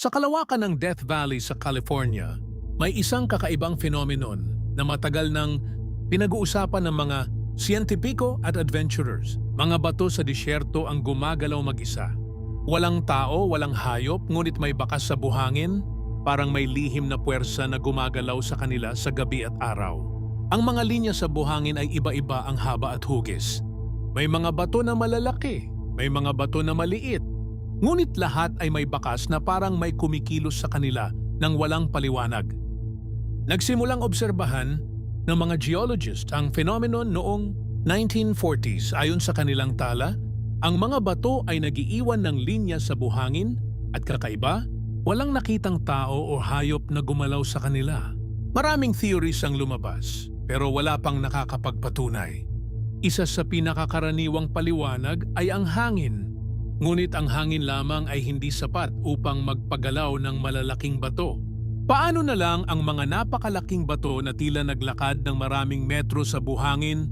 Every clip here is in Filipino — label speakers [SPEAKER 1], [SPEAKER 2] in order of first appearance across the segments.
[SPEAKER 1] Sa kalawakan ng Death Valley sa California, may isang kakaibang phenomenon na matagal nang pinag-uusapan ng mga siyentipiko at adventurers. Mga bato sa disyerto ang gumagalaw mag-isa. Walang tao, walang hayop, ngunit may bakas sa buhangin, parang may lihim na puwersa na gumagalaw sa kanila sa gabi at araw. Ang mga linya sa buhangin ay iba-iba ang haba at hugis. May mga bato na malalaki, may mga bato na maliit, ngunit lahat ay may bakas na parang may kumikilos sa kanila nang walang paliwanag. Nagsimulang obserbahan ng mga geologist ang phenomenon noong 1940s. Ayon sa kanilang tala, ang mga bato ay nagiiwan ng linya sa buhangin at kakaiba, walang nakitang tao o hayop na gumalaw sa kanila. Maraming theories ang lumabas, pero wala pang nakakapagpatunay. Isa sa pinakakaraniwang paliwanag ay ang hangin. Ngunit ang hangin lamang ay hindi sapat upang magpagalaw ng malalaking bato. Paano na lang ang mga napakalaking bato na tila naglakad ng maraming metro sa buhangin?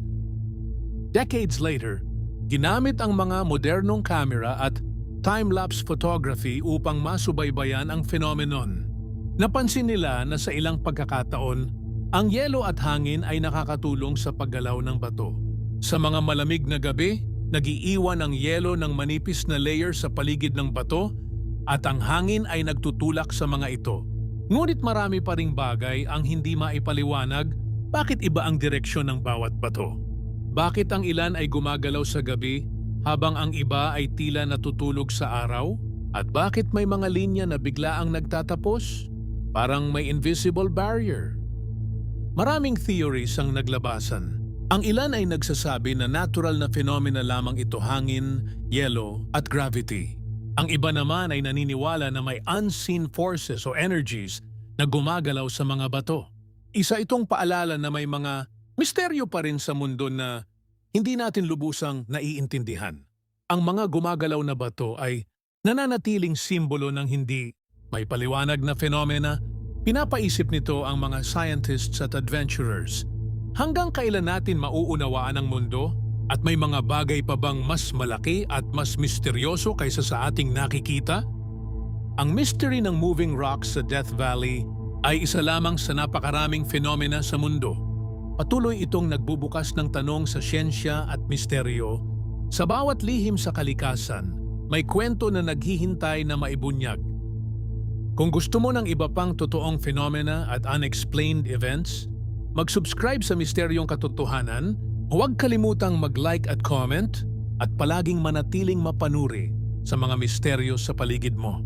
[SPEAKER 1] Decades later, ginamit ang mga modernong kamera at time-lapse photography upang masubaybayan ang phenomenon. Napansin nila na sa ilang pagkakataon, ang yelo at hangin ay nakakatulong sa paggalaw ng bato. Sa mga malamig na gabi, nagiiwan ang yelo ng manipis na layer sa paligid ng bato at ang hangin ay nagtutulak sa mga ito. Ngunit marami pa ring bagay ang hindi maipaliwanag. Bakit iba ang direksyon ng bawat bato? Bakit ang ilan ay gumagalaw sa gabi habang ang iba ay tila natutulog sa araw? At bakit may mga linya na biglaang nagtatapos? Parang may invisible barrier. Maraming theories ang naglabasan. Ang ilan ay nagsasabi na natural na phenomena lamang ito, hangin, yelo at gravity. Ang iba naman ay naniniwala na may unseen forces o energies na gumagalaw sa mga bato. Isa itong paalala na may mga misteryo pa rin sa mundo na hindi natin lubusang naiintindihan. Ang mga gumagalaw na bato ay nananatiling simbolo ng hindi may paliwanag na phenomena. Pinapaisip nito ang mga scientists at adventurers. Hanggang kailan natin mauunawaan ang mundo? At may mga bagay pa bang mas malaki at mas misteryoso kaysa sa ating nakikita? Ang mystery ng moving rocks sa Death Valley ay isa lamang sa napakaraming phenomena sa mundo. Patuloy itong nagbubukas ng tanong sa siyensya at misteryo. Sa bawat lihim sa kalikasan, may kwento na naghihintay na maibunyag. Kung gusto mo ng iba pang totoong phenomena at unexplained events, mag-subscribe sa Misteryong Katotohanan. Huwag kalimutang mag-like at comment at palaging manatiling mapanuri sa mga misteryo sa paligid mo.